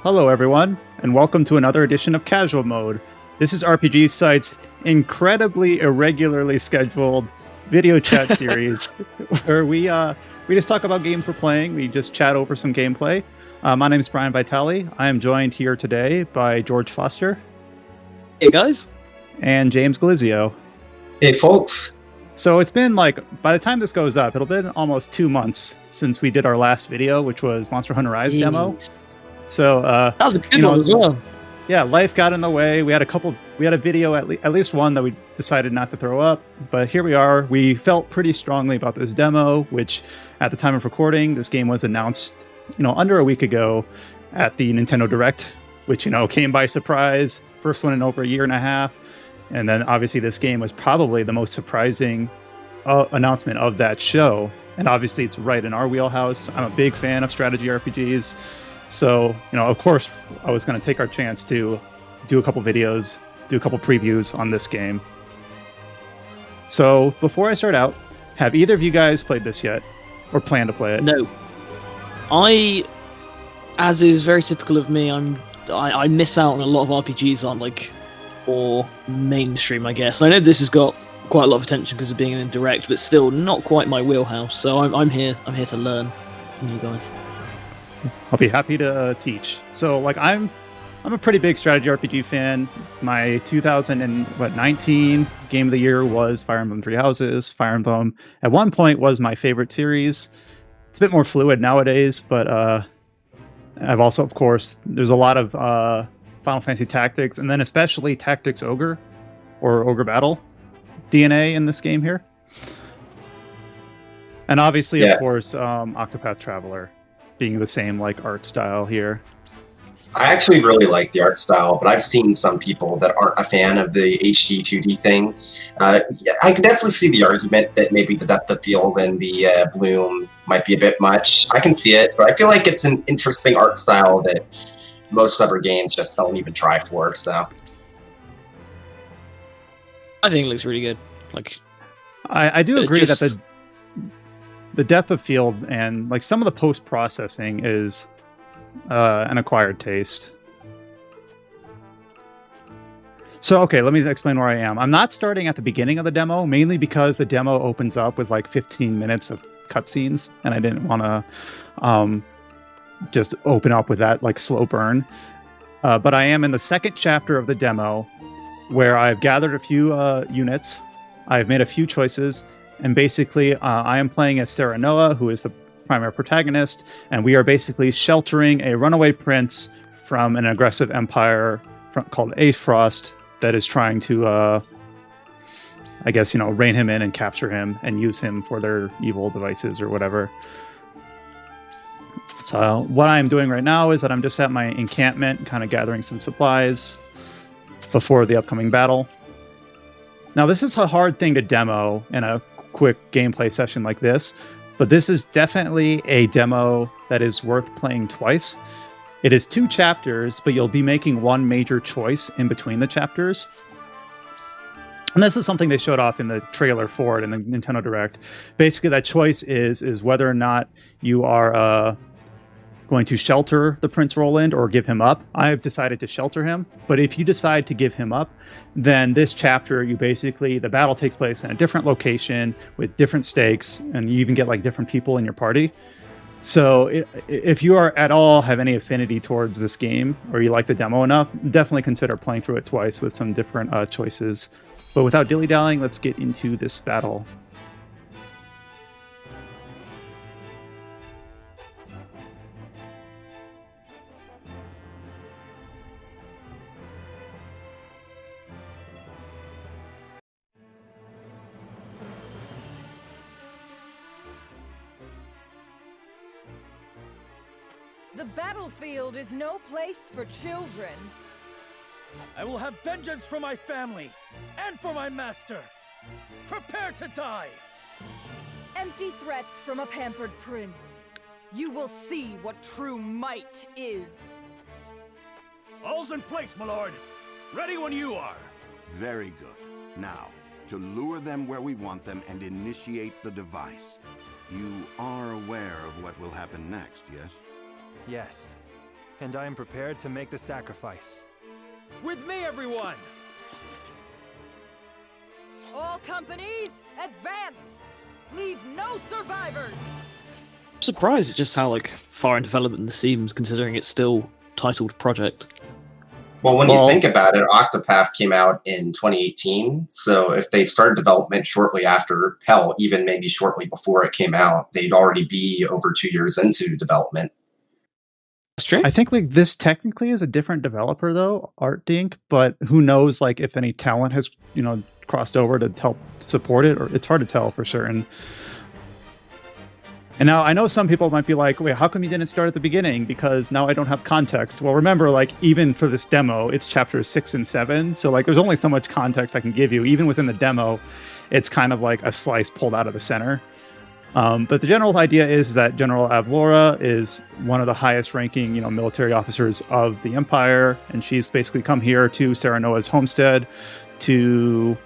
Hello, everyone, and welcome to another edition of Casual Mode. This is RPG Site's incredibly irregularly scheduled video chat series where we just talk about games we're playing. We just chat over some gameplay. My name is Bryan Vitale. I am joined here today by George Foster. Hey, guys. And James Glizio. Hey, folks. So it's been by the time this goes up, it'll be almost 2 months since we did our last video, which was Monster Hunter Rise demo. So that was a good one as well. Yeah, life got in the way. We had a video, at least one that we decided not to throw up. But here we are. We felt pretty strongly about this demo, which at the time of recording, this game was announced, under a week ago at the Nintendo Direct, which, came by surprise. First one in over a year and a half. And then obviously this game was probably the most surprising announcement of that show. And obviously it's right in our wheelhouse. I'm a big fan of strategy RPGs. So, of course, I was going to take our chance to do a couple videos, do a couple previews on this game. So, before I start out, have either of you guys played this yet? Or plan to play it? No. As is very typical of me, I miss out on a lot of RPGs on, or mainstream, I guess. I know this has got quite a lot of attention because of being in Direct, but still not quite my wheelhouse. So I'm here to learn from you guys. I'll be happy to teach. So, I'm a pretty big strategy RPG fan. My 2019 game of the year was Fire Emblem Three Houses. Fire Emblem, at one point, was my favorite series. It's a bit more fluid nowadays, but I've also, of course, there's a lot of Final Fantasy Tactics, and then especially Tactics Ogre, or Ogre Battle DNA in this game here. And obviously, of course, Octopath Traveler, being the same art style here. I actually really like the art style, but I've seen some people that aren't a fan of the HD 2D thing. I can definitely see the argument that maybe the depth of field and the bloom might be a bit much. I can see it, but I feel like it's an interesting art style that most other games just don't even try for. So I think it looks really good. I do agree that the depth of field and some of the post-processing is an acquired taste. So, okay, let me explain where I am. I'm not starting at the beginning of the demo, mainly because the demo opens up with 15 minutes of cutscenes, and I didn't want to just open up with that slow burn. But I am in the second chapter of the demo, where I've gathered a few units, I've made a few choices, and basically, I am playing as Serenoa, who is the primary protagonist, and we are basically sheltering a runaway prince from an aggressive empire called Aethfrost that is trying to, rein him in and capture him and use him for their evil devices or whatever. So what I'm doing right now is that I'm just at my encampment, kind of gathering some supplies before the upcoming battle. Now, this is a hard thing to demo in a quick gameplay session like this, but this is definitely a demo that is worth playing twice. It is 2 chapters, but you'll be making one major choice in between the chapters. And this is something they showed off in the trailer for it in the Nintendo Direct. Basically, that choice is whether or not you are going to shelter the Prince Roland or give him up. I have decided to shelter him, but if you decide to give him up, then this chapter, the battle takes place in a different location with different stakes, and you even get different people in your party. So if you are at all have any affinity towards this game, or you like the demo enough, definitely consider playing through it twice with some different choices. But without dilly-dallying, let's get into this battle. The battlefield is no place for children. I will have vengeance for my family and for my master. Prepare to die. Empty threats from a pampered prince. You will see what true might is. All's in place, my lord. Ready when you are. Very good. Now, to lure them where we want them and initiate the device. You are aware of what will happen next, yes? Yes. and I am prepared to make the sacrifice. With me, everyone! All companies, advance! Leave no survivors! I'm surprised at just how like far in development this seems, considering it's still titled Project. Well, when you think about it, Octopath came out in 2018. So if they started development shortly after, hell, even maybe shortly before it came out, they'd already be over 2 years into development. That's true. I think like this technically is a different developer though, Art Dink, but who knows like if any talent has, crossed over to help support it, or it's hard to tell for certain. And now I know some people might be like, wait, how come you didn't start at the beginning? Because now I don't have context. Well, remember, like, even for this demo, it's chapters 6 and 7. So, like, there's only so much context I can give you. Even within the demo, it's kind of like a slice pulled out of the center. But the general idea is that General Avlora is one of the highest ranking, military officers of the Empire. And she's basically come here to Serenoa's homestead to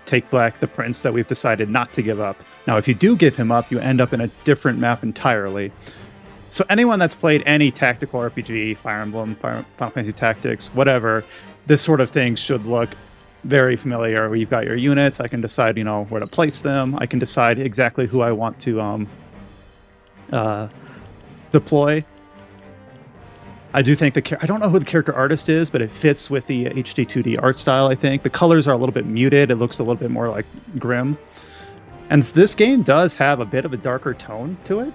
take back the prince that we've decided not to give up. Now, if you do give him up, you end up in a different map entirely. So anyone that's played any tactical RPG, Fire Emblem, Final Fantasy Tactics, whatever, this sort of thing should look very familiar. Where you've got your units, I can decide, where to place them. I can decide exactly who I want to deploy. I do think I don't know who the character artist is, but it fits with the HD 2D art style, I think. The colors are a little bit muted. It looks a little bit more like grim. And this game does have a bit of a darker tone to it.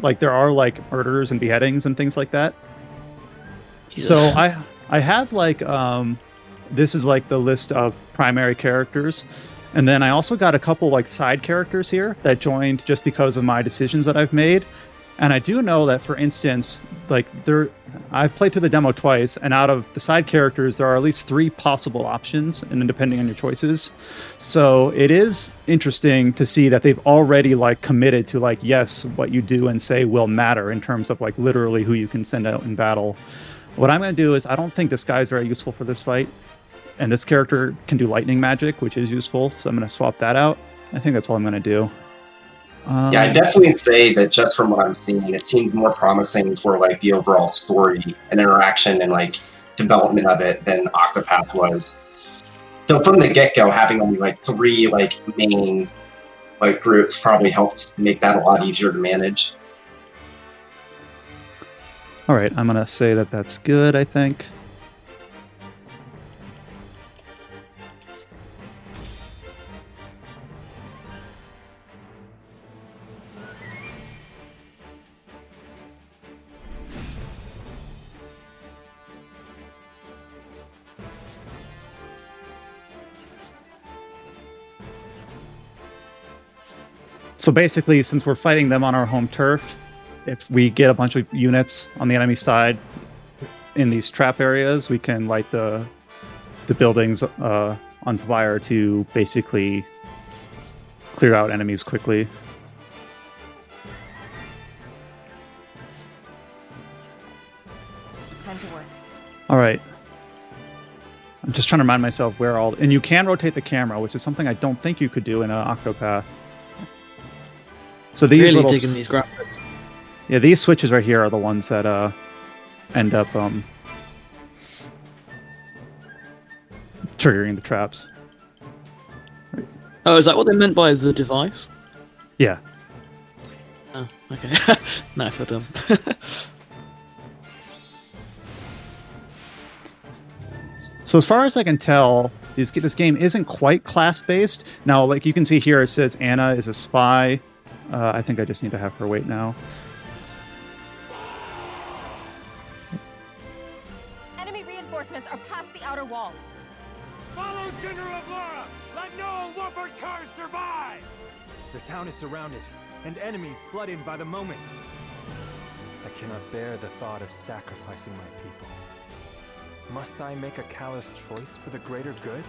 Like, there are, like, murders and beheadings and things like that. Jesus. So I have, like, this is, like, the list of primary characters. And then I also got a couple, like, side characters here that joined just because of my decisions that I've made. And I do know that, for instance, like I've played through the demo twice, and out of the side characters, there are at least 3 possible options, and depending on your choices. So it is interesting to see that they've already like committed to like, yes, what you do and say will matter in terms of like literally who you can send out in battle. What I'm going to do is I don't think this guy is very useful for this fight, and this character can do lightning magic, which is useful. So I'm going to swap that out. I think that's all I'm going to do. Yeah, I definitely say that just from what I'm seeing, it seems more promising for like the overall story and interaction and like development of it than Octopath was. So from the get-go, having only like 3 like main like groups probably helps make that a lot easier to manage. All right, I'm gonna say that that's good, I think. So basically, since we're fighting them on our home turf, if we get a bunch of units on the enemy side in these trap areas, we can light the buildings on fire to basically clear out enemies quickly. Time to work. All right. I'm just trying to remind myself where all... And you can rotate the camera, which is something I don't think you could do in an Octopath. So these really little... digging these graphics. Yeah, these switches right here are the ones that end up triggering the traps. Right. Oh, is that what they meant by the device? Yeah. Oh, okay. No, I feel dumb. So as far as I can tell, this game isn't quite class-based. Now, like you can see here, it says Anna is a spy. I think I just need to have her wait now. Enemy reinforcements are past the outer wall. Follow General Avlora! Let no Warford cars survive! The town is surrounded, and enemies flood in by the moment. I cannot bear the thought of sacrificing my people. Must I make a callous choice for the greater good?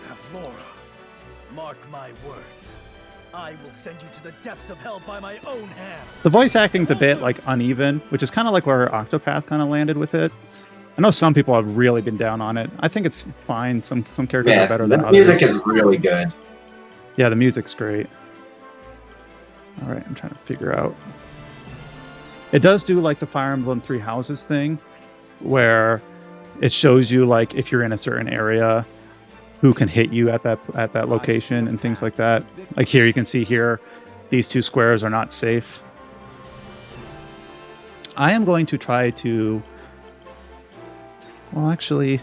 Avlora, mark my words. I will send you to the depths of hell by my own hand. The voice acting's a bit like uneven, which is kind of like where Octopath kind of landed with it. I know some people have really been down on it. I think it's fine. Some characters are better than others. The music is really good. Yeah, the music's great. All right, I'm trying to figure out. It does do like the Fire Emblem Three Houses thing, where it shows you like if you're in a certain area, who can hit you at that location and things like that. Like here, you can see here, these two squares are not safe. I am going to try to. Well, actually,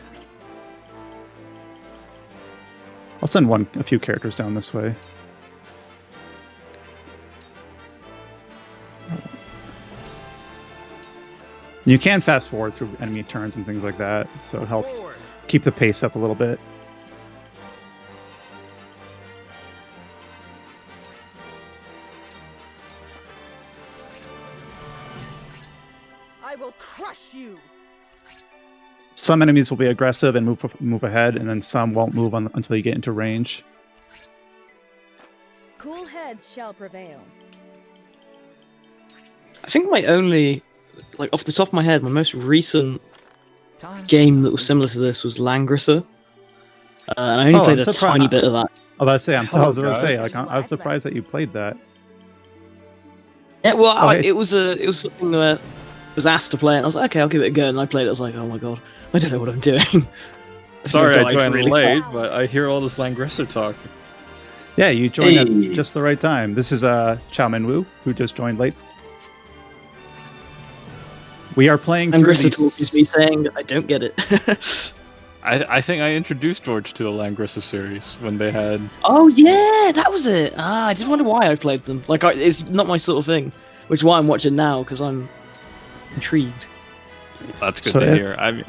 I'll send a few characters down this way. You can fast forward through enemy turns and things like that, so it helps keep the pace up a little bit. I will crush you. Some enemies will be aggressive and move ahead, and then some won't move until you get into range. Cool heads shall prevail. I think my only, like off the top of my head, my most recent game that was similar to this was Langrisser. And I only played a tiny bit of that. I was about to say, like, I was surprised that you played that. Yeah, well, Okay. it was something that I was asked to play, and I was like, okay, I'll give it a go. And I played it. I was like, oh my god, I don't know what I'm doing. Sorry, I died joined really late, fast. but I hear all this Langrisser talk. Yeah, you joined Hey. at just the right time. This is Chao Wu, who just joined late. We are playing And through Grissa talk is me saying I don't get it. I think I introduced George to the Langrisser series when they had. Oh yeah, that was it. I did wonder why I played them. Like, it's not my sort of thing, which is why I'm watching now because I'm intrigued. That's good So to hear. I mean,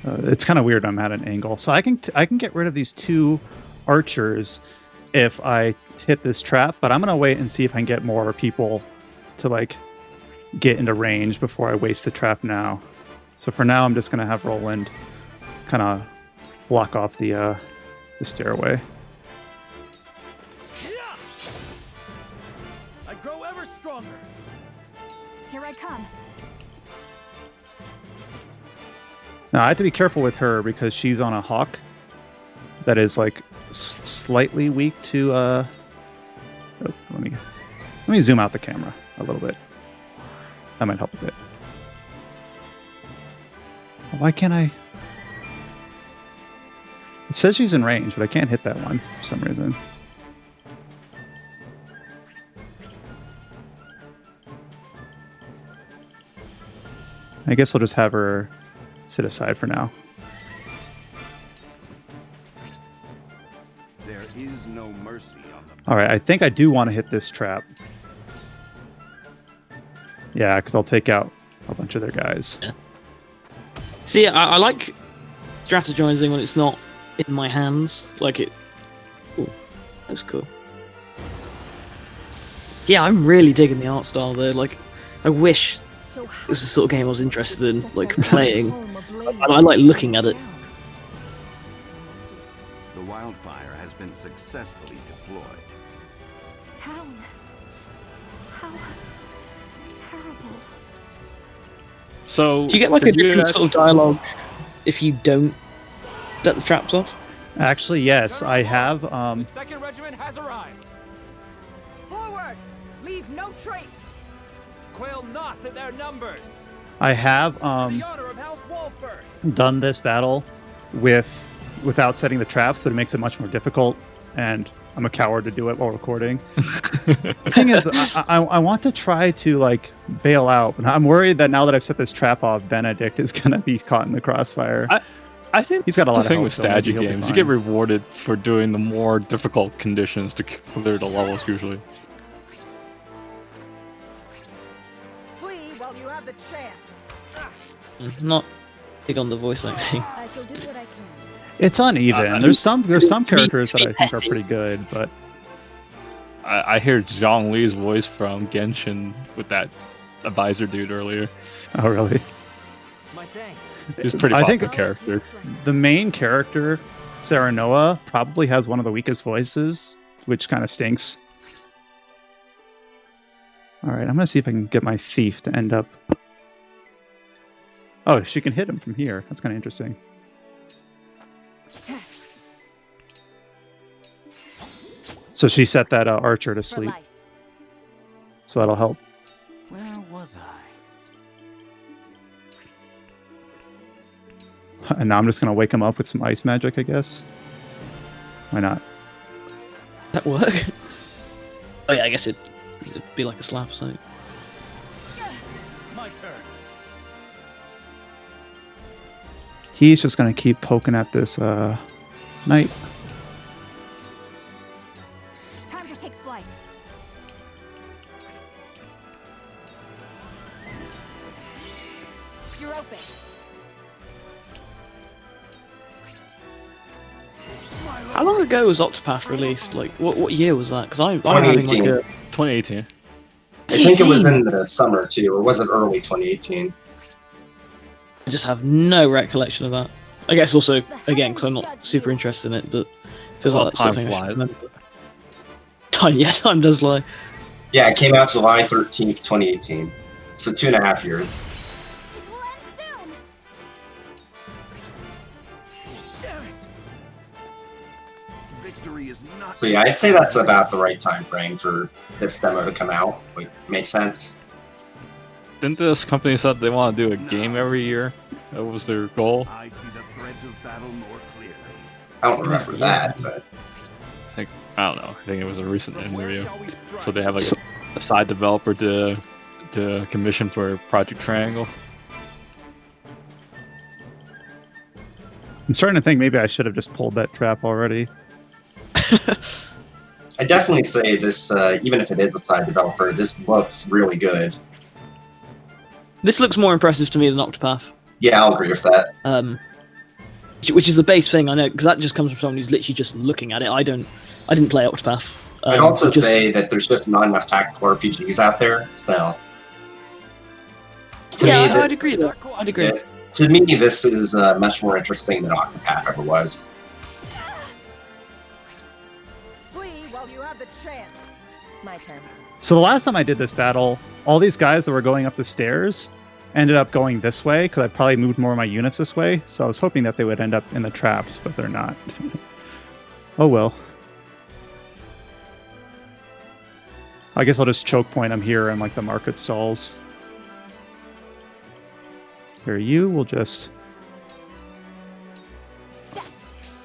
it's kind of weird. I'm at an angle, so I can get rid of these two archers if I hit this trap. But I'm gonna wait and see if I can get more people to like get into range before I waste the trap now. So for now, I'm just gonna have Roland kind of block off the stairway. I grow ever stronger. Here I come. Now I have to be careful with her because she's on a hawk that is like slightly weak to. Oh, let me zoom out the camera a little bit. That might help a bit. Why can't I? It says she's in range, but I can't hit that one for some reason. I guess I'll just have her sit aside for now. There is no mercy on the All right, I think I do want to hit this trap. Yeah, because I'll take out a bunch of their guys. See, I like strategizing when it's not in my hands. Like it. Ooh, that was cool. Yeah, I'm really digging the art style there. Like, I wish So it was the sort of game I was interested in, like playing. I like looking at it. The wildfire has been successfully deployed. Town. How terrible. so Do you get like a did you different guys- sort of dialogue if you don't set the traps off? Actually, yes, I have. The 2nd Regiment has arrived. Forward. Leave no trace. Quail not at their numbers. I have The honor of House Walford. done this battle without setting the traps, but it makes it much more difficult, and I'm a coward to do it while recording. The thing is, I want to try to like bail out, but I'm worried that now that I've set this trap off, Benedict is gonna be caught in the crossfire. I think He's got a lot the of thing health, with so maybe strategy he'll be games, you fine. get rewarded for doing the more difficult conditions to clear the levels usually. Flee while you have the chance. I'm not big on the voice acting. I shall do what I can. It's uneven. There's some characters that I think are petty. pretty good, but I hear Zhang Li's voice from Genshin with that advisor dude earlier. oh really? My thanks. He's a pretty I popular think- character. The main character, Sarah Noah, probably has one of the weakest voices, which kind of stinks. All right, I'm gonna see if I can get my thief to end up. Oh, she can hit him from here. That's kind of interesting. So she set that archer to For sleep, life. so that'll help. Where was I? And now I'm just gonna wake him up with some ice magic, I guess. Why not? That work? Oh yeah, I guess it'd be like a slap. So My turn. He's just gonna keep poking at this knight. Time to take flight. You're open. how long ago was Octopath released? Like, what year was that? Because I'm having like 2018. a 2018. I think it was 18. in the summer too. It wasn't early 2018. I just have no recollection of that. I guess also again because I'm not super interested in it, but feels Well, like that sort of time thing. I should flies. remember. Time does fly. Yeah, it came out July 13th, 2018. So 2.5 years. It will end soon. Damn it! Victory is not. So yeah, I'd say that's about the right time frame for this demo to come out. Like, makes sense. Didn't this company said they want to do a game every year? That was their goal. I see the threads of battle more clearly. I don't remember that, but I don't know. I think it was a recent But where interview. shall we strike? So they have like a side developer to commission for Project Triangle. I'm starting to think maybe I should have just pulled that trap already. I definitely say this, even if it is a side developer, this looks really good. This looks more impressive to me than Octopath. Yeah, I'll agree with that. Which is the base thing I know because that just comes from someone who's literally just looking at it. I didn't play Octopath. I'd also just- say that there's just not enough tactical RPGs out there, so... To yeah, me, I'd agree though. I'd agree. yeah, to me, this is much more interesting than Octopath ever was. Flee while you have the chance. My turn. So the last time I did this battle, all these guys that were going up the stairs ended up going this way because I probably moved more of my units this way. So I was hoping that they would end up in the traps, but they're not. Oh well. I guess I'll just choke point them here in like the market stalls. Here, you will just...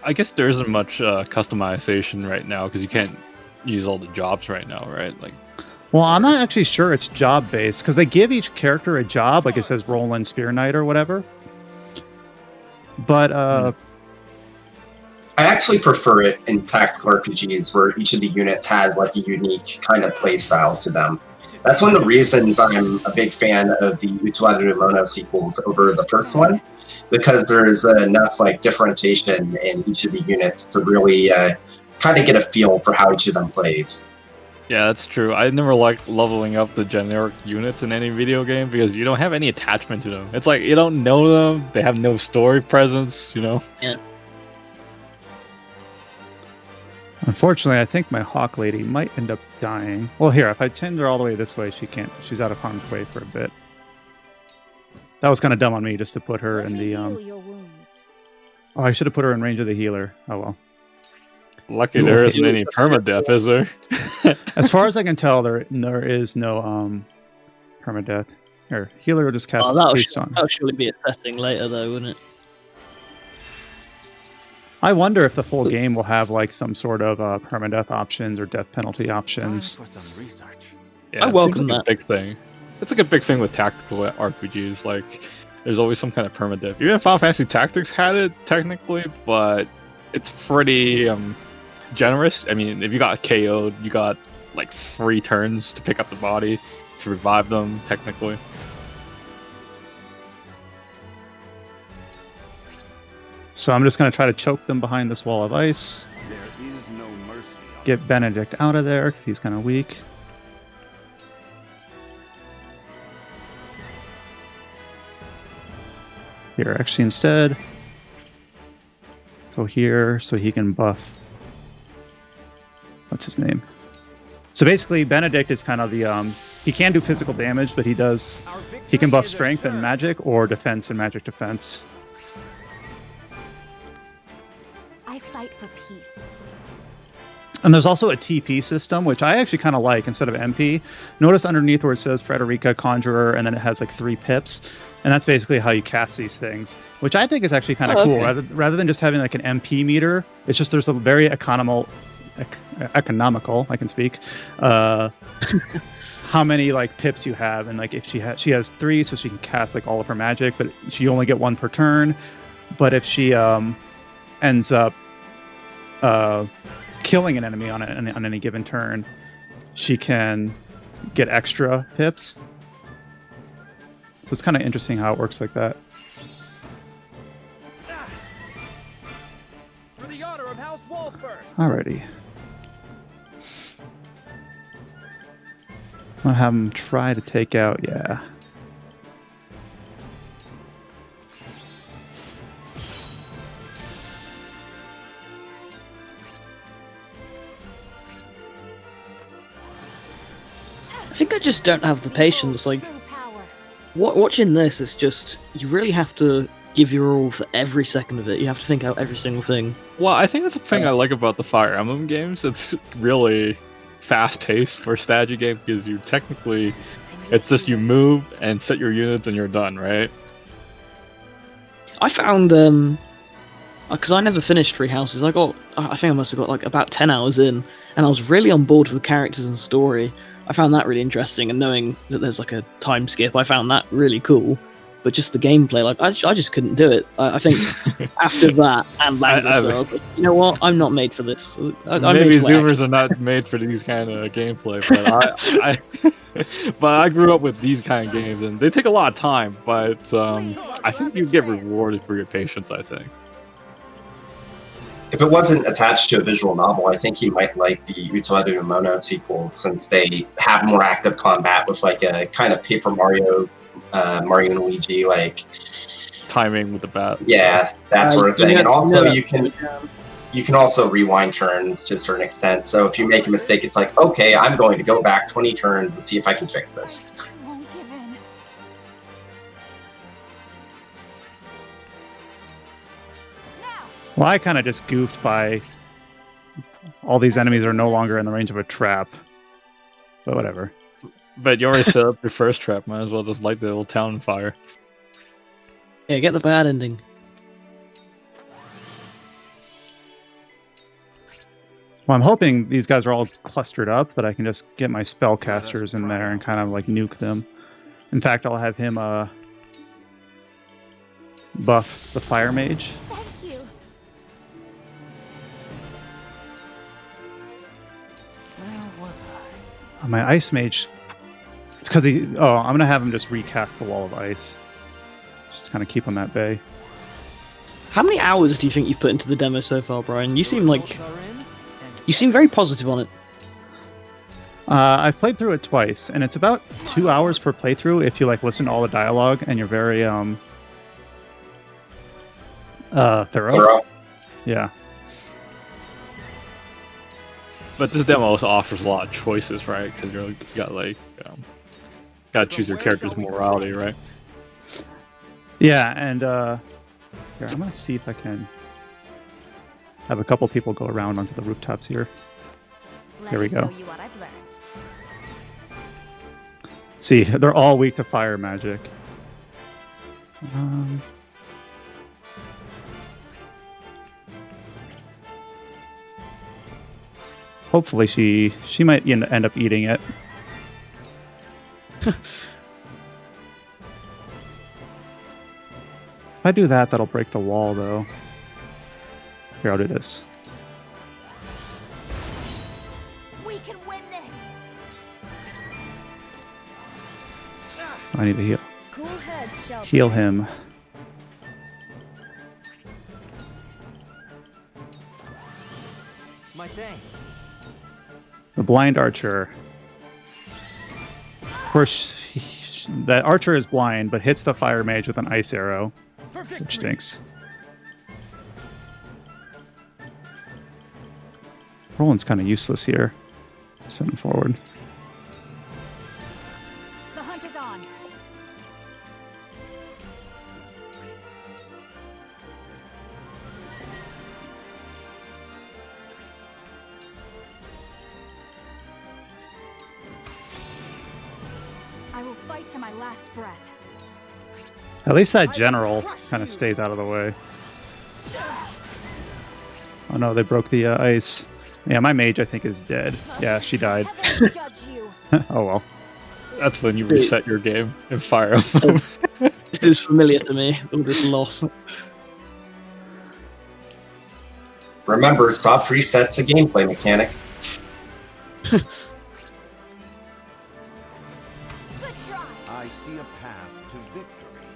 I guess there isn't much customization right now because you can't use all the jobs right now, right? Like, Well, I'm not actually sure it's job based because they give each character a job, like it says Roland Spear Knight or whatever. But I actually prefer it in tactical RPGs where each of the units has like a unique kind of play style to them. That's one of the reasons I'm a big fan of the Utuado Mono sequels over the first one, because there's enough like differentiation in each of the units to really kind of get a feel for how each of them plays. yeah, that's true. I never liked leveling up the generic units in any video game because you don't have any attachment to them. It's like you don't know them. They have no story presence, you know? unfortunately, I think my Hawk Lady might end up dying. Well, here, if I tend her all the way this way, she can't. She's out of harm's way for a bit. That was kind of dumb on me just to put her in the... Heal your wounds. Oh, I should have put her in range of the healer. Oh well. Lucky You there will isn't any permadeath, is there? As far as I can tell, there is no permadeath. Here, healer will just cast that'll haste on. surely be assessing later though, wouldn't it? I wonder if the full game will have like some sort of permadeath options or death penalty Time options. for some research. Yeah, I it welcome seems like that. a big thing. It's like a big thing with tactical RPGs. Like, there's always some kind of permadeath. Even Final Fantasy Tactics had it technically, but it's pretty generous. I mean, if you got KO'd, you got like 3 turns to pick up the body to revive them. Technically, So I'm just going to try to choke them behind this wall of ice. There is no mercy. Get Benedict out of there 'cause he's kind of weak. Here, actually, instead, go here so he can buff. What's his name? So basically, Benedict is kind of the he can do physical damage, but he can buff strength and magic or defense and magic defense. I fight for peace. And there's also a TP system, which I actually kind of like instead of MP. Notice underneath where it says Frederica, Conjurer, and then it has like 3 pips. And that's basically how you cast these things, which I think is actually kind of cool. Okay. Rather than just having like an MP meter, it's just there's a very economical, I can speak, how many like pips you have. And like if she has 3, so she can cast like all of her magic, but she only get 1 per turn. But if she ends up killing an enemy on any given turn, she can get extra pips. So it's kind of interesting how it works like that. For the honor of House Wolford. Alrighty. I'll have him try to take out, yeah. I think I just don't have the patience. Like, watching this is just, you really have to give your all for every second of it. You have to think out every single thing. Well, I think that's the thing I like about the Fire Emblem games. It's really fast-paced for a strategy game because you technically, it's just you move and set your units and you're done, right? I found, because I never finished Three Houses, I think I must have got like about 10 hours in, and I was really on board with the characters and story. I found that really interesting, and knowing that there's like a time skip, I found that really cool. But just the gameplay, like I just couldn't do it. I think after that and Language, I was like, you know what? I'm not made for this. I'm Maybe made for Zoomers are not made for these kind of gameplay, but but I grew up with these kind of games, and they take a lot of time. But I think you get rewarded for your patience. I think. If it wasn't attached to a visual novel, I think you might like the Utoeru Mono sequels, since they have more active combat with like a kind of Paper Mario, Mario and Luigi, like Timing with the bat. yeah, that sort of thing. And also yeah. you can also rewind turns to a certain extent. So if you make a mistake, it's like, okay, I'm going to go back 20 turns and see if I can fix this. I won't give in. Now, Well, I kind of just goofed by all these enemies are no longer in the range of a trap. But whatever. But you already set up your first trap. Might as well just light the little town on fire. Yeah, get the bad ending. Well, I'm hoping these guys are all clustered up, that I can just get my spellcasters in there and kind of like nuke them. In fact, I'll have him buff the fire mage. thank you. Where was I? My ice mage, it's because I'm gonna have him just recast the wall of ice, just to kind of keep him at bay. How many hours do you think you've put into the demo so far, Brian? You seem like Results are in, and you seem very positive on it. I've played through it twice, and it's about 2 hours per playthrough if you like listen to all the dialogue and you're very thorough. Yeah. But this demo also offers a lot of choices, right? Because you got like, gotta choose your character's morality, right? Yeah, and here, I'm gonna see if I can have a couple people go around onto the rooftops here. Let Here we me go. show you what I've learned. See, they're all weak to fire magic. Hopefully she might end up eating it. If I do that, that'll break the wall, though. Here, I'll do this. We can win this. I need to Cool heads shall heal him. my thanks. The blind archer. Of course, that archer is blind, but hits the fire mage with an ice arrow, For which victory. stinks. Roland's kind of useless here. Send him forward. The hunt is on. I will fight to my last breath. At least that general kind of stays out of the way. Oh no, they broke the ice. Yeah, my mage I think is dead. Yeah, she died. Heavens judge you. Oh well. That's when you reset your game and Fire Emblem. This is familiar to me, all this loss. Remember, soft reset's a gameplay mechanic. Good try. I see a path to victory.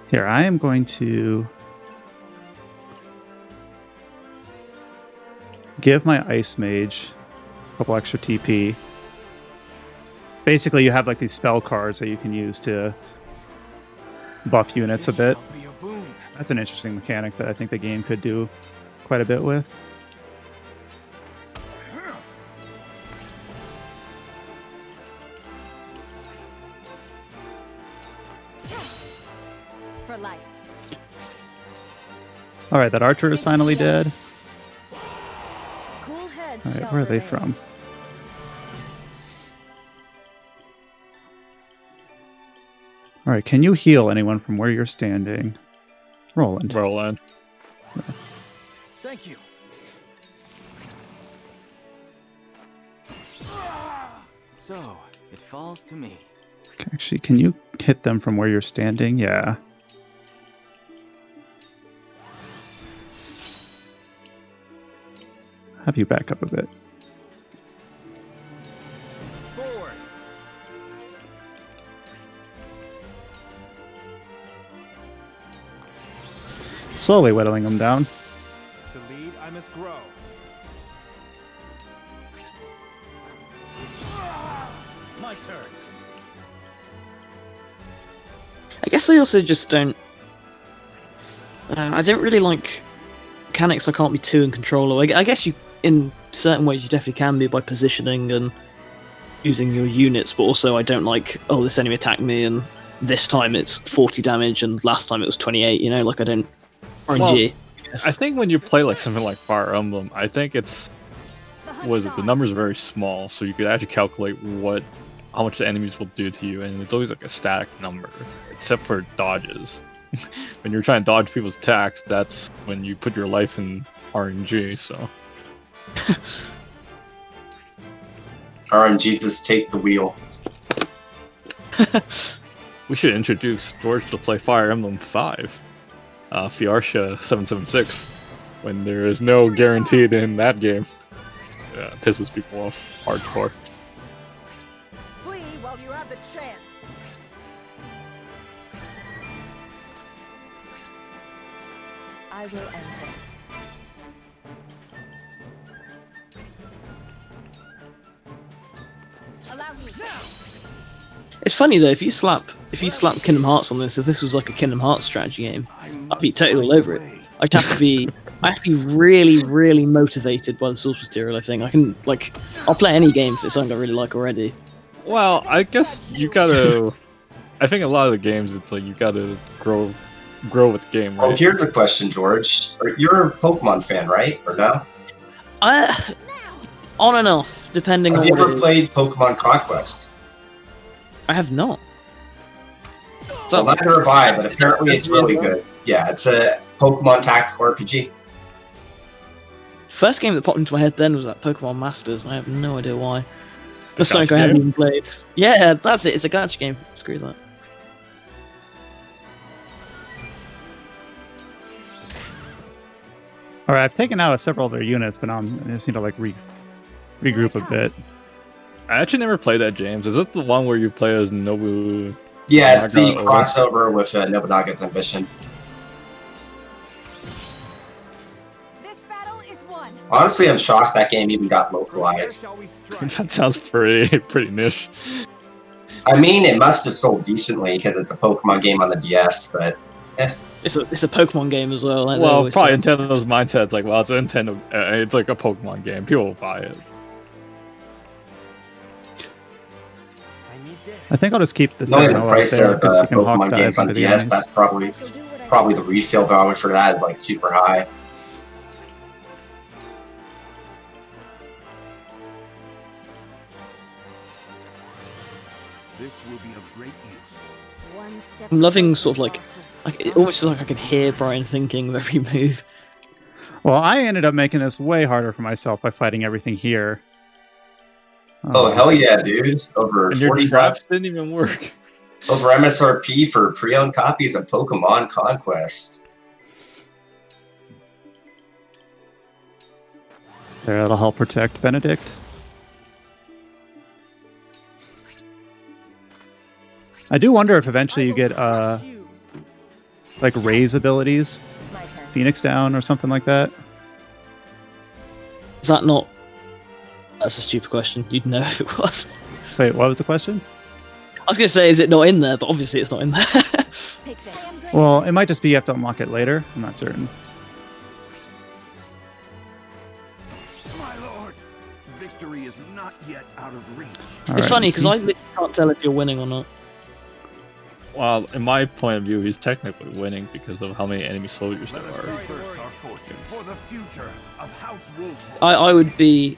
Here, I am going to give my ice mage a couple extra TP. Basically, you have like these spell cards that you can use to buff units a bit. Shall be a boon. That's an interesting mechanic that I think the game could do quite a bit with. For life. All right, that archer is finally dead. Cool heads. All right, shall where are they remain. from? All right, can you heal anyone from where you're standing? Roland. Roland. Thank you. So, it falls to me. Actually, can you hit them from where you're standing? Yeah. Have you back up a bit. Forward. Slowly whittling them down. To lead, I must grow. My turn. I guess I also just don't. I don't really like mechanics. I can't be too in control of. I guess you, in certain ways, you definitely can be by positioning and using your units. But also, I don't like. Oh, this enemy attacked me, and this time it's 40 damage, and last time it was 28. You know, like I don't. RNG. I think when you play like something like Fire Emblem, I think it's the numbers are very small, so you could actually calculate how much the enemies will do to you, and it's always like a static number, except for dodges. When you're trying to dodge people's attacks, that's when you put your life in RNG. So RNG, just take the wheel. we should introduce George to play Fire Emblem 5, Fiarsha 776, when there is no guaranteed in that game. Yeah, it pisses people off hardcore. Flee while you have the chance. I will end this. Allow me now. It's funny though, if you slap Kingdom Hearts on this, if this was like a Kingdom Hearts strategy game, I'd be totally all over it. I'd have to be really, really motivated by the source material. I think I'll play any game if it's something I really like already. Well, I guess you gotta. I think a lot of the games, it's like you gotta grow with the game, right? Well, here's a question, George. You're a Pokemon fan, right? Or no? On and off, depending Have on you what ever it is. played Pokemon Conquest? I have not. Well, neither have I, but apparently it's really good. Yeah, it's a Pokemon tactical RPG. First game that popped into my head then was that Pokemon Masters, and I have no idea why. That's something gacha I haven't game? even played. Yeah, that's it. It's a gacha game. Screw that. All right, I've taken out several of their units, but now I just need to like regroup a bit. I actually never played that, James. Is it the one where you play as Nobu? Yeah, it's the Nobunaga, or- crossover with Nobunaga's Ambition. This battle is won. Honestly, I'm shocked that game even got localized. Shall we strike? That sounds pretty niche. I mean, it must have sold decently because it's a Pokemon game on the DS, but It's a Pokemon game as well. Like they Well, always probably say. Nintendo's mindset's like, well, it's a Nintendo. It's like a Pokemon game. People will buy it. I need this. I think I'll just keep the knowing the 7 out price there of because you can hawk Pokemon dive games on into the DS, enemies. that's I probably shall do what I probably the resale value for that is like super high. This will be of great use. One step I'm loving closer sort of to like, our it almost feels like I can hear Bryan thinking of every move. Well, I ended up making this way harder for myself by fighting everything here. Oh, hell yeah, dude. Over And your 40 traps bucks didn't even work. over MSRP for pre-owned copies of Pokemon Conquest. There, that'll help protect Benedict. I do wonder if eventually you get like raise abilities, My turn. Phoenix down or something like that. Is that not? That's a stupid question. You'd know if it was. Wait, what was the question? I was gonna say, is it not in there? But obviously, it's not in there. Take this. Well, it might just be you have to unlock it later. I'm not certain. My lord, victory is not yet out of reach. All It's right. funny because I literally can't tell if you're winning or not. Well, in my point of view, he's technically winning because of how many enemy soldiers there Let us are. reverse our fortune for the future of House Wolf. I would be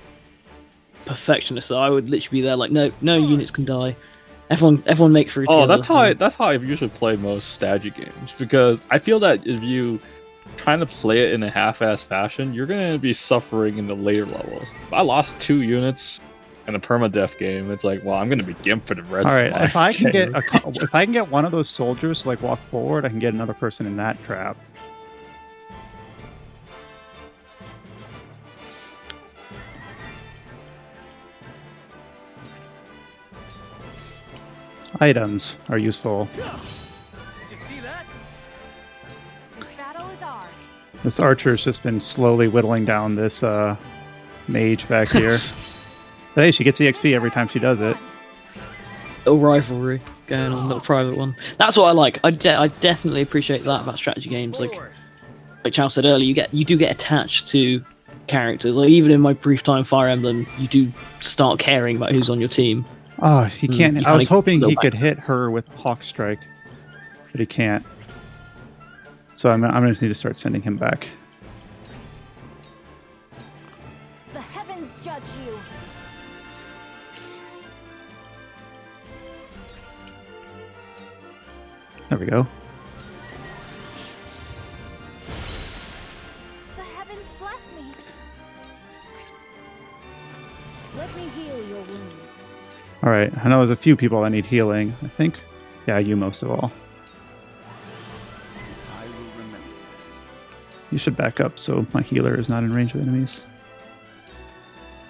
perfectionist, so I would literally be there like, no units can die. Everyone make through Oh, together. that's how I usually play most strategy games, because I feel that if you trying to play it in a half-ass fashion, you're gonna be suffering in the later levels. If I lost 2 units in a permadeath game, it's like, well, I'm gonna be gimped for the rest. All of right, my if I can get game. if I can get one of those soldiers to like walk forward, I can get another person in that trap. Items are useful. Did you see that? This battle is ours. This archer's just been slowly whittling down this mage back here. But hey, she gets EXP every time she does it. Little rivalry going on, little private one. That's what I like. I definitely appreciate that about strategy games. Like Chao said earlier, you do get attached to characters. Like even in my brief time Fire Emblem, you do start caring about who's on your team. Oh, he can't. you I was kinda hoping go he back. could hit her with Hawk Strike, but he can't. So I'm gonna just need to start sending him back. The heavens judge you. There we go. The heavens bless me. Let me heal your wounds. All right. I know there's a few people that need healing. I think. Yeah, you most of all. I will remember this. You should back up so my healer is not in range of enemies.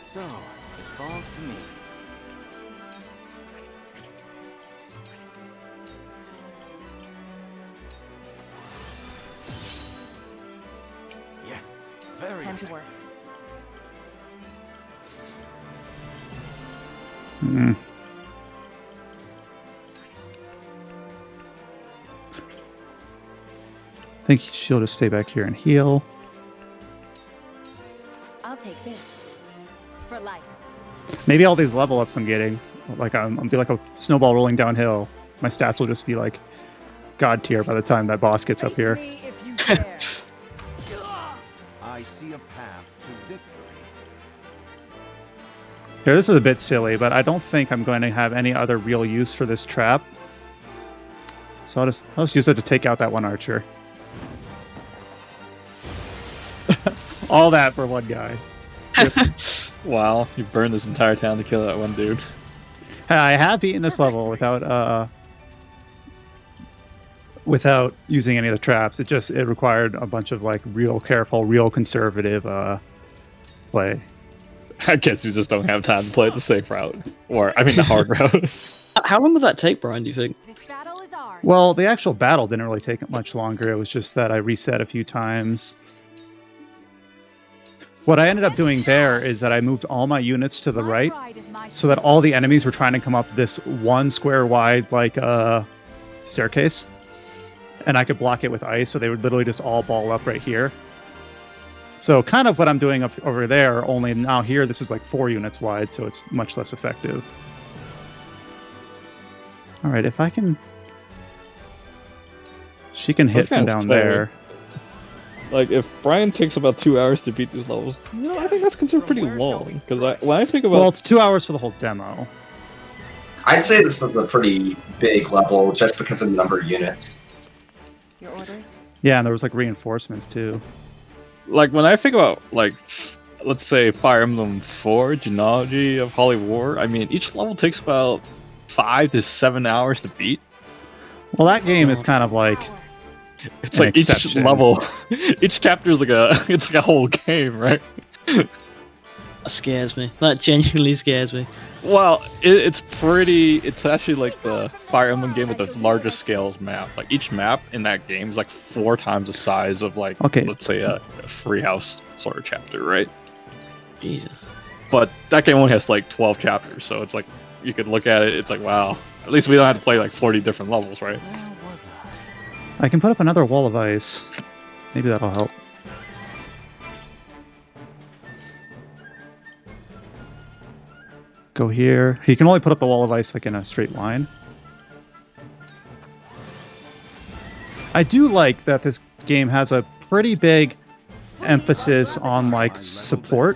So, it falls to me. Yes, very Time to work. Hmm. I think she'll just stay back here and heal. I'll take this. It's for life. Maybe all these level ups I'm getting, like I'll be like a snowball rolling downhill. My stats will just be like god tier by the time that boss gets up Face here. me if you dare. I see a path to victory. Here, this is a bit silly, but I don't think I'm going to have any other real use for this trap. So I'll just use it to take out that one archer. All that for one guy. Wow, you burned this entire town to kill that one dude. Hey, I have beaten this level without using any of the traps. It required a bunch of like real careful, real conservative play. I guess you just don't have time to play the safe route, or I mean the hard route. How long would that take, Bryan? Do you think? This battle is ours. Well, the actual battle didn't really take much longer. It was just that I reset a few times. What I ended up doing there is that I moved all my units to the My right pride is my so that all the enemies were trying to come up this one square wide like staircase. And I could block it with ice, so they would literally just all ball up right here. So kind of what I'm doing over there, only now here this is like 4 units wide, so it's much less effective. All right, if I can... She can hit from kinda down scary. there. Like, if Bryan takes about 2 hours to beat these levels, I think that's considered pretty long. Because when I think about Well, it's 2 hours for the whole demo. I'd say this is a pretty big level just because of the number of units. Your orders? Yeah, and there was like reinforcements too. Like when I think about like, let's say Fire Emblem 4 Genealogy of Holy War. I mean, each level takes about 5 to 7 hours to beat. Well, that game is kind of like It's An like each exception. level, each chapter is like it's like a whole game, right? That scares me. That genuinely scares me. Well, it's actually like the Fire Emblem game with the largest scales map. Like each map in that game is like 4 times the size of like, Okay. let's say a Freehouse sort of chapter, right? Jesus. But that game only has like 12 chapters, so it's like you could look at it. It's like, wow, at least we don't have to play like 40 different levels, right? Where was I can put up another wall of ice. Maybe that'll help. Go here. He can only put up the wall of ice like in a straight line. I do like that this game has a pretty big emphasis on like support.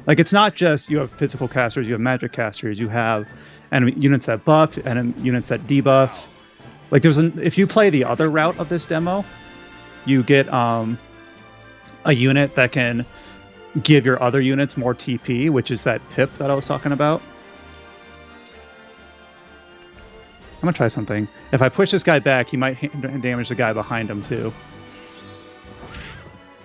Like it's not just you have physical casters, you have magic casters, you have enemy units that buff and units that debuff. Like if you play the other route of this demo, you get a unit that can give your other units more TP, which is that pip that I was talking about. I'm gonna try something. If I push this guy back, he might damage the guy behind him too.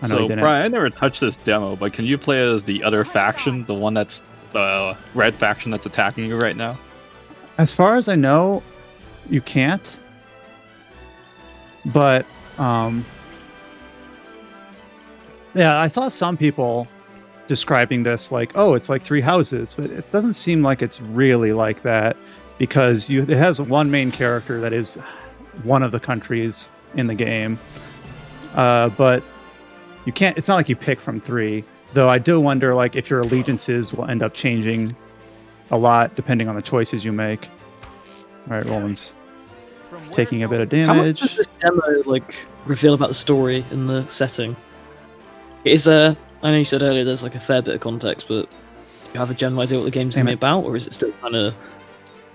I know he So, didn't. Bryan, I never touched this demo, but can you play as the other faction, the one that's the red faction that's attacking you right now? As far as I know, you can't. But yeah, I saw some people describing this like, oh, it's like 3 houses, but it doesn't seem like it's really like that because it has one main character that is one of the countries in the game, but you can't. It's not like you pick from 3. Though I do wonder like if your allegiances will end up changing a lot depending on the choices you make. All right, Roland's taking a bit of How much damage. does this demo like reveal about the story and the setting? Is there? I know you said earlier there's like a fair bit of context, but do you have a general idea what the game's going to be about, or is it still kind of?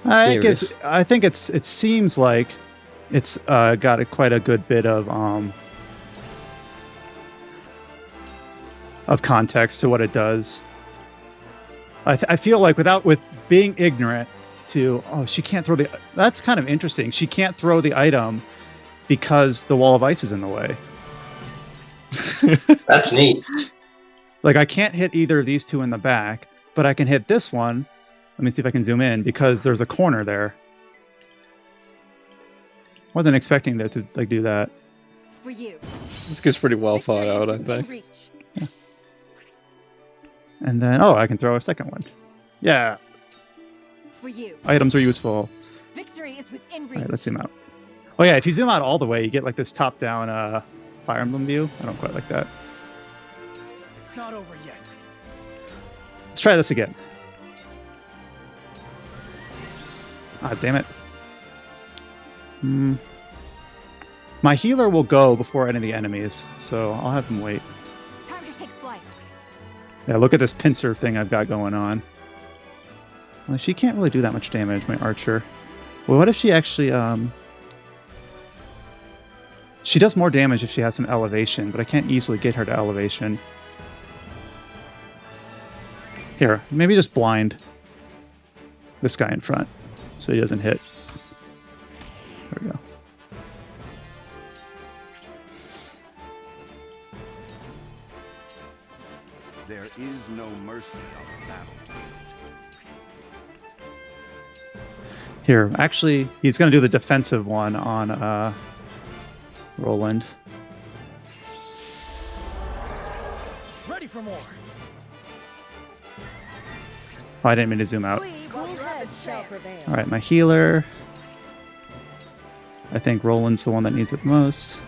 I think it seems like it's got quite a good bit of context to what it does. I feel like with being ignorant to she can't throw that's kind of interesting. She can't throw the item because the wall of ice is in the way. That's neat. Like I can't hit either of these two in the back, but I can hit this one. Let me see if I can zoom in because there's a corner there. Wasn't expecting that to like do that. For you. This game's pretty well Victory thought is out, I within think. reach. And then I can throw a second one. Yeah, For you. items are useful. Victory is within All reach. right, let's zoom out. Oh yeah, if you zoom out all the way, you get like this top-down Fire Emblem view. I don't quite like that. It's not over yet. Let's try this again. Ah, damn it. My healer will go before any of the enemies, so I'll have him wait. Time to take flight. Yeah, look at this pincer thing I've got going on. Well, she can't really do that much damage, my archer. Well, what if she actually, she does more damage if she has some elevation, but I can't easily get her to elevation. Here, maybe just blind this guy in front so he doesn't hit. There we go. There is no mercy on the battle. Here, actually, he's going to do the defensive one on Roland. Ready for more. Oh, I didn't mean to zoom out. Cool heads shall prevail. All right, my healer. I think Roland's the one that needs it most.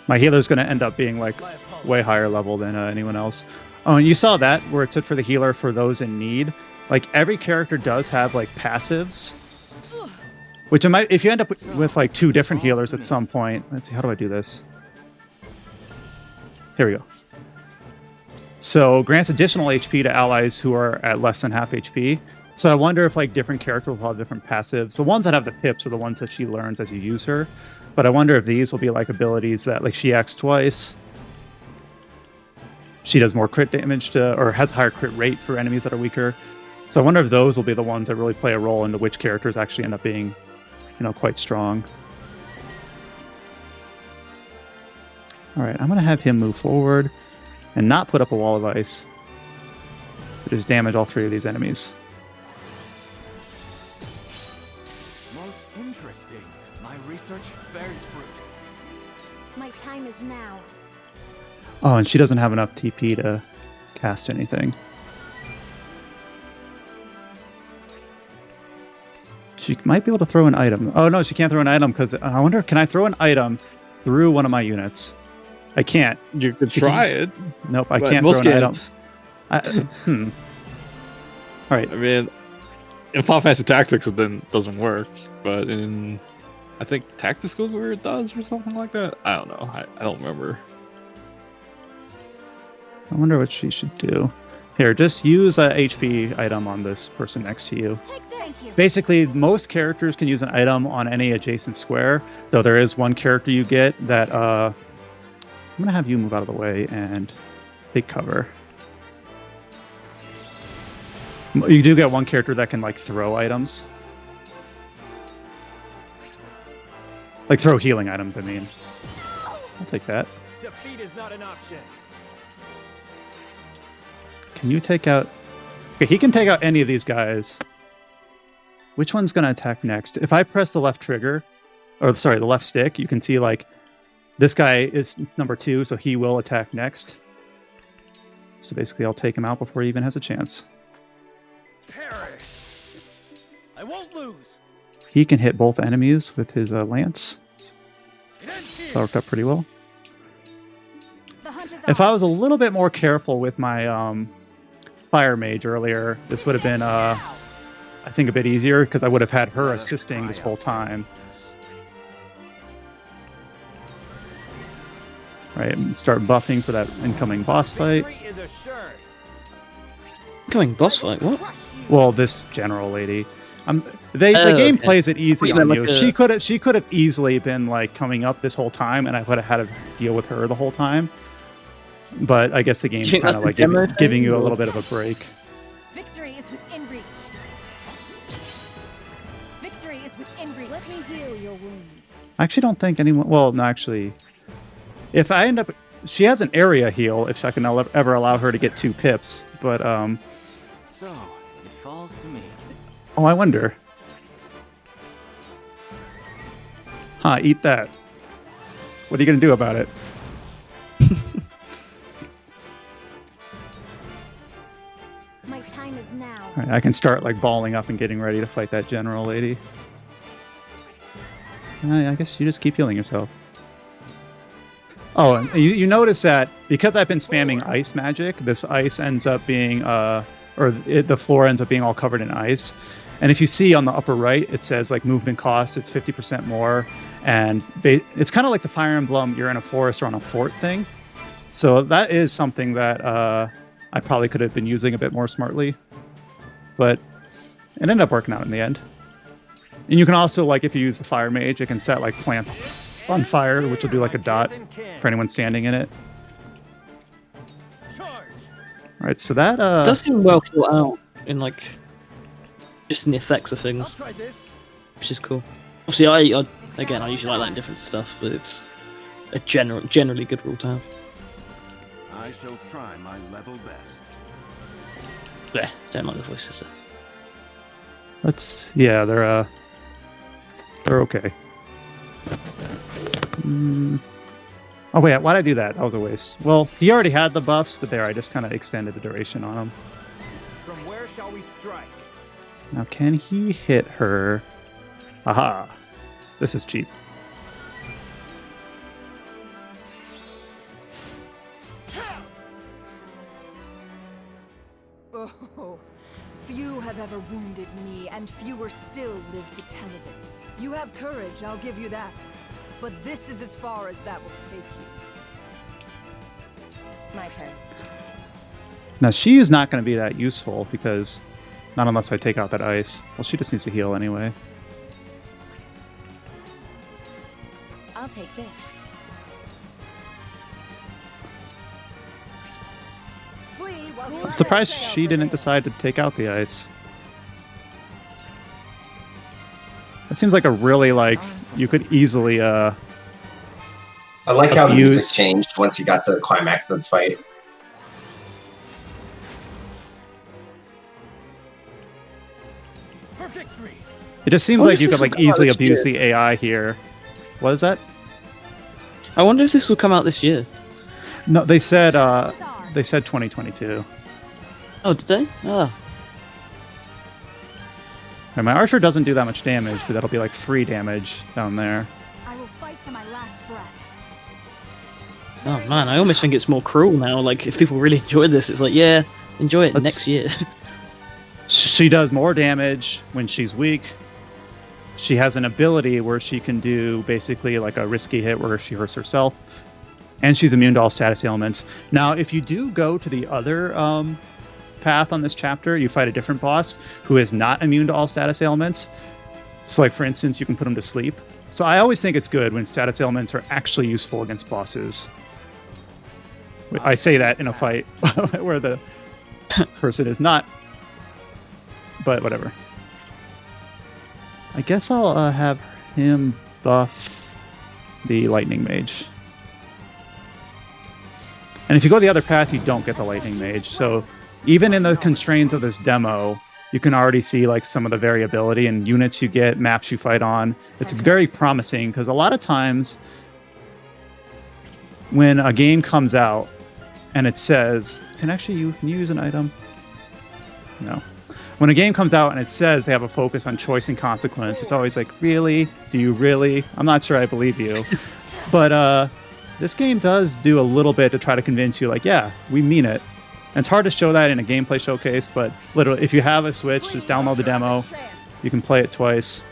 My healer's going to end up being like way higher level than anyone else. Oh, and you saw that where it said for the healer for those in need. Like every character does have like passives, which it might if you end up with like 2 different healers at some point. Let's see, how do I do this? Here we go. So grants additional HP to allies who are at less than half HP. So I wonder if like different characters will have different passives. The ones that have the pips are the ones that she learns as you use her. But I wonder if these will be like abilities that like she acts twice. She does more crit damage to, or has higher crit rate for enemies that are weaker. So I wonder if those will be the ones that really play a role into which characters actually end up being, quite strong. All right, I'm going to have him move forward and not put up a wall of ice. But just damage all 3 of these enemies. Most interesting. My research bears fruit. My time is now. Oh, and she doesn't have enough TP to cast anything. She might be able to throw an item. Oh, no, she can't throw an item because I wonder, can I throw an item through one of my units? I can't. You could try it. Nope, I but can't throw most an can't. item. All right. I mean, in Final Fantasy Tactics, it then doesn't work. But in, I think Tactical where it does or something like that. I don't know. I don't remember. I wonder what she should do. Here, just use a HP item on this person next to you. Thank you. Basically, most characters can use an item on any adjacent square, though there is one character you get that I'm going to have you move out of the way and take cover. You do get one character that can, like, throw items. Like, throw healing items, I mean. I'll take that. Defeat is not an option. Can you take out... Okay, he can take out any of these guys. Which one's going to attack next? If I press the left trigger, or sorry, the left stick, you can see, like, this guy is number 2, so he will attack next. So basically, I'll take him out before he even has a chance. Perish. I won't lose. He can hit both enemies with his lance. It ends here. So that worked out pretty well. The hunt is If on. I was a little bit more careful with my fire mage earlier, this would have been, I think, a bit easier, because I would have had her assisting this whole time. Right, and start buffing for that incoming boss fight. Victory is assured. Coming boss fight, what? Well, this general lady. The game okay. plays it easy You on meant you. like a- She could have easily been like coming up this whole time, and I would have had to deal with her the whole time. But I guess the game's think kind that's of the like demo giving you a thing, little or- bit of a break. Victory is within reach. Victory is within reach. Let me heal your wounds. I actually don't think anyone. Well, no, actually, if I end up, she has an area heal. If I can ever allow her to get 2 pips, but So, it falls to me. oh, I wonder. Huh? Eat that. What are you gonna do about it? My time is now. All right, I can start like balling up and getting ready to fight that general lady. I guess you just keep healing yourself. Oh, and you notice that because I've been spamming ice magic, this ice ends up being, the floor ends up being all covered in ice. And if you see on the upper right, it says like movement cost, it's 50% more. And it's kind of like the Fire Emblem, you're in a forest or on a fort thing. So that is something that I probably could have been using a bit more smartly. But it ended up working out in the end. And you can also, like, if you use the Fire Mage, it can set like plants on fire, which will do like a dot for anyone standing in it. Charge. All right, so that It does seem well thought out in like just in the effects of I'll things, try this. which is cool. Obviously, I usually like different stuff, but it's a generally good rule to have. I shall try my level best. Yeah, don't like the voices. yeah, they're okay. Oh wait, why'd I do that? That was a waste. Well, he already had the buffs, but there, I just kind of extended the duration on him. From where shall we strike? Now, can he hit her? Aha! This is cheap. Oh, few have ever wounded me, and fewer still live to tell of it. You have courage, I'll give you that. But this is as far as that will take you. My turn. Now, she is not going to be that useful because Not unless I take out that ice. Well, she just needs to heal anyway. I'll take this. Flee while the I'm surprised others she sail didn't for decide to take out the ice. That seems like a really, like, you could easily, I like how the Abuse. music changed once he got to the climax of the fight. For victory! it just seems What like if you this could, will like, come out easily this abuse year? the AI here. What is that? I wonder if this will come out this year. No, they said 2022. Oh, did they? Ah. And my archer doesn't do that much damage, but that'll be like free damage down there. I will fight to my last breath. Oh man, I almost think it's more cruel now. Like, if people really enjoy this, it's like, yeah, enjoy it Let's- next year. She does more damage when she's weak. She has an ability where she can do basically like a risky hit where she hurts herself. And she's immune to all status ailments. Now, if you do go to the other path on this chapter, you fight a different boss who is not immune to all status ailments. So, like, for instance, you can put him to sleep. So I always think it's good when status ailments are actually useful against bosses. I say that in a fight where the person is not, but whatever. I guess I'll have him buff the lightning mage. And if you go the other path, you don't get the lightning mage. So even in the constraints of this demo, you can already see like some of the variability in units you get, maps you fight on. It's very promising because a lot of times when a game comes out and it says, can you use an item? No. When a game comes out and it says they have a focus on choice and consequence, it's always like, really? Do you really? I'm not sure I believe you. But this game does do a little bit to try to convince you, like, yeah, we mean it. And it's hard to show that in a gameplay showcase, but literally, if you have a Switch, just download the demo. You can play it twice.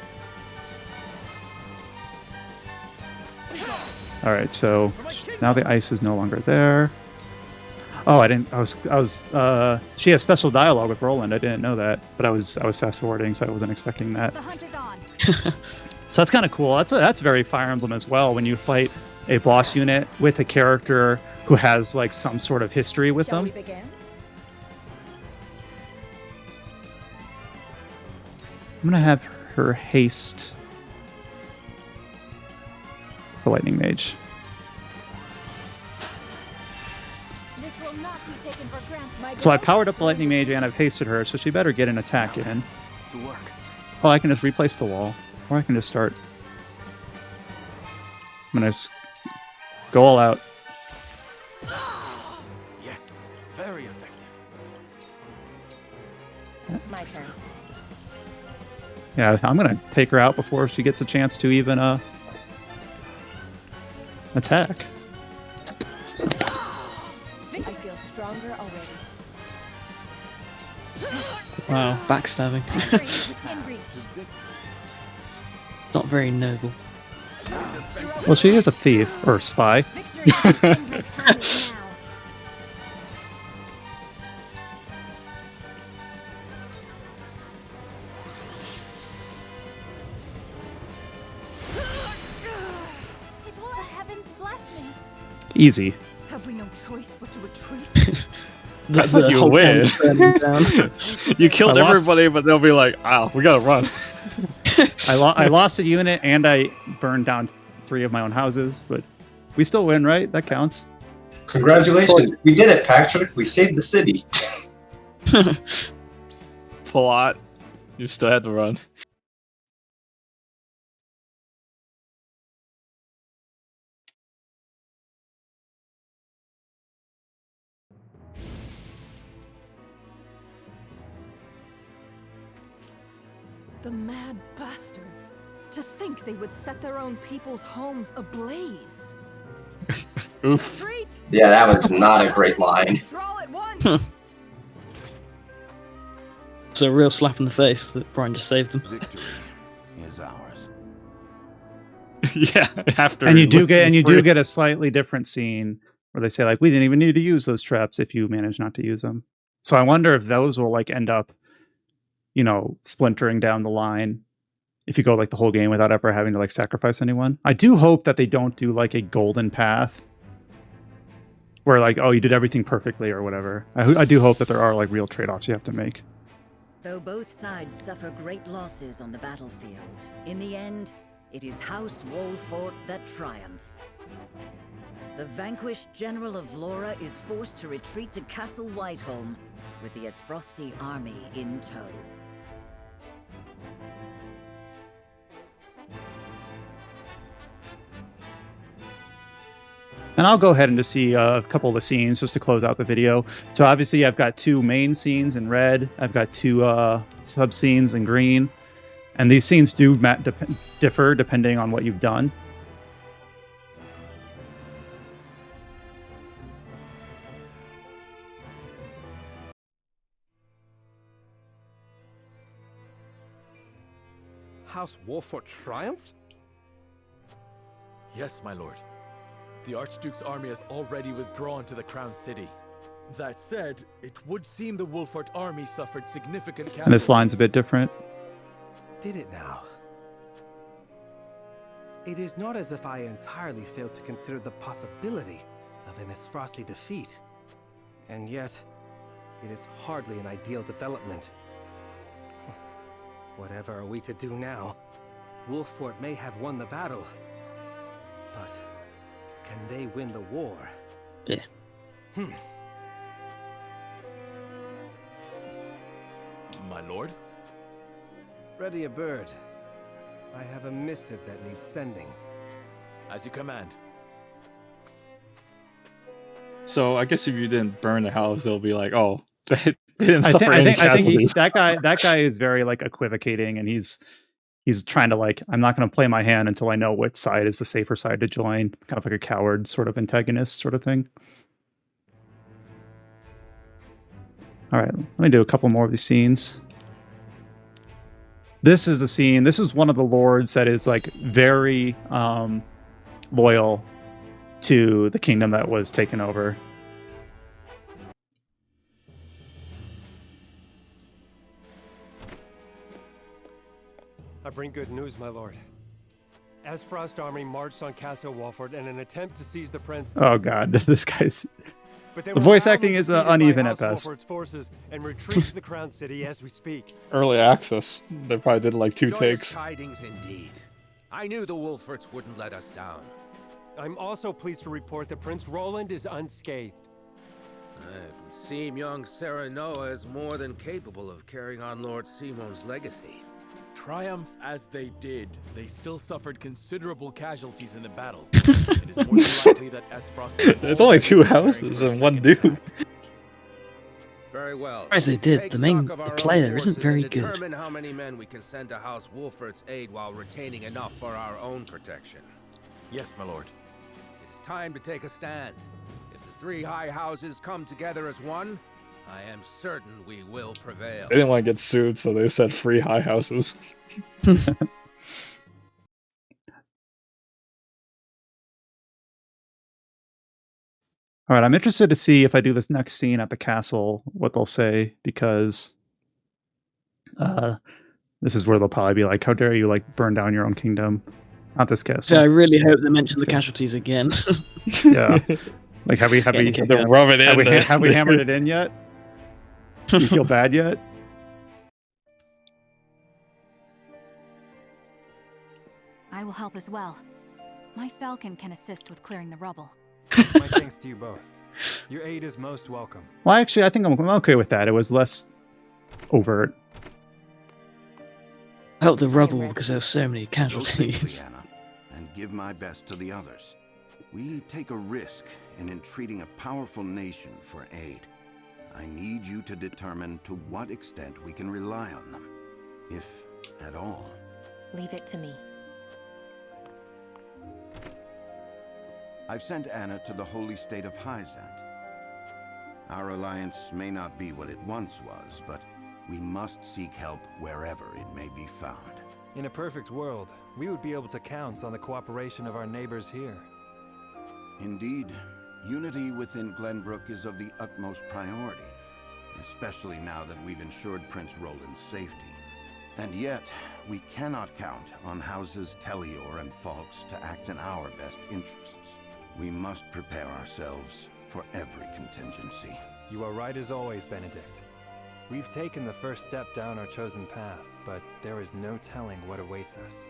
All right, so now the ice is no longer there. Oh, I didn't. She has special dialogue with Roland. I didn't know that, but I was fast forwarding, so I wasn't expecting that. The hunt is on. So that's kind of cool. That's very Fire Emblem as well. When you fight a boss unit with a character who has like some sort of history with Shall them. we begin? I'm gonna have her haste the lightning mage. This will not be taken for granted. So I powered up the lightning mage and I've hasted her, so she better get an attack in. To work. Oh, I can just replace the wall, or I can just start. I'm gonna just go all out. Yes, very effective. My turn. Yeah, I'm gonna take her out before she gets a chance to even attack. I feel stronger already. Wow, backstabbing. Victory is within reach. Not very noble. Well, she is a thief or spy. Victory is within reach for me now. It will the heavens bless me. Easy. Have we no choice but to retreat? You whole win. town's burning down. You killed I lost- everybody, but they'll be like, "Ah, we gotta run." I lost a unit and I burned down 3 of my own houses, but we still win, right? That counts. Congratulations. We did it, Patrick. We saved the city. Plot. You still had to run. The mad bastards. To think they would set their own people's homes ablaze. Oof. Retreat! Yeah, that was not a great line. Draw at once! It's a real slap in the face that Bryan just saved them. Victory is ours. Yeah. After And you do losing get three. a slightly different scene where they say like, we didn't even need to use those traps if you manage not to use them. So I wonder if those will like end up you know, splintering down the line if you go like the whole game without ever having to like sacrifice anyone. I do hope that they don't do like a golden path where like, oh, you did everything perfectly or whatever. I do hope that there are like real trade-offs you have to make. Though both sides suffer great losses on the battlefield, in the end, it is House Wolfort that triumphs. The vanquished General of Laura is forced to retreat to Castle Whiteholm with the Esfrosti army in tow. And I'll go ahead and just see a couple of the scenes just to close out the video. So obviously I've got 2 main scenes in red. I've got 2 sub scenes in green. And these scenes do differ depending on what you've done. House Wolfort triumphed? Yes, my lord. The Archduke's army has already withdrawn to the Crown City. That said, it would seem the Wolfort army suffered significant casualties. And this line's a bit different. Did it now? It is not as if I entirely failed to consider the possibility of an Esfrosti defeat. And yet, it is hardly an ideal development. Whatever are we to do now? Wolfort may have won the battle, but can they win the war? Yeah. My lord? Ready a bird. I have a missive that needs sending. As you command. So I guess if you didn't burn the house, they'll be like, "Oh, they didn't I suffer any think casualties." that guy is very like equivocating, and he's trying to like, I'm not going to play my hand until I know which side is the safer side to join. Kind of like a coward sort of antagonist sort of thing. All right, let me do a couple more of these scenes. This is a scene. This is one of the lords that is like very loyal to the kingdom that was taken over. I bring good news, my lord. Esfrost army marched on Castle Wolfort in an attempt to seize the prince. Oh god, this guy's... But they The were voice roundly acting is defeated by uneven at House best. Wolfort's forces and retreat to the Crown City as we speak. Early access. They probably did like 2 Joyous takes. tidings indeed. I knew the Wolforts wouldn't let us down. I'm also pleased to report that Prince Roland is unscathed. It would seem young Sarah Noah is more than capable of carrying on Lord Simon's legacy. Triumph as they did, they still suffered considerable casualties in the battle. It is more than likely that Esfrost is It's only 2 already preparing houses for a and 1 second dude. attack. Very well. As they did, Take the stock player of our own isn't forces very and good. determine how many men we can send to House Wolfort's aid while retaining enough for our own protection. Yes, my lord. It is time to take a stand. If the 3 high houses come together as one, I am certain we will prevail. They didn't want to get sued, so they said free high houses. All right, I'm interested to see if I do this next scene at the castle, what they'll say, because this is where they'll probably be like, how dare you like burn down your own kingdom? Not this castle. So I really hope they mention That's the good. casualties again. Yeah. Like have we They rub it in. have we hammered it in yet? Do you feel bad yet? I will help as well. My falcon can assist with clearing the rubble. My thanks to you both. Your aid is most welcome. Well, actually, I think I'm okay with that. It was less overt. Help the rubble because there were so many Go casualties. safely, Anna, and give my best to the others. We take a risk in entreating a powerful nation for aid. I need you to determine to what extent we can rely on them, if at all. Leave it to me. I've sent Anna to the holy state of Hyzant. Our alliance may not be what it once was, but we must seek help wherever it may be found. In a perfect world, we would be able to count on the cooperation of our neighbors here. Indeed, unity within Glenbrook is of the utmost priority, especially now that we've ensured Prince Roland's safety. And yet, we cannot count on houses Tellior and Falks to act in our best interests. We must prepare ourselves for every contingency. You are right as always, Benedict. We've taken the first step down our chosen path, but there is no telling what awaits us.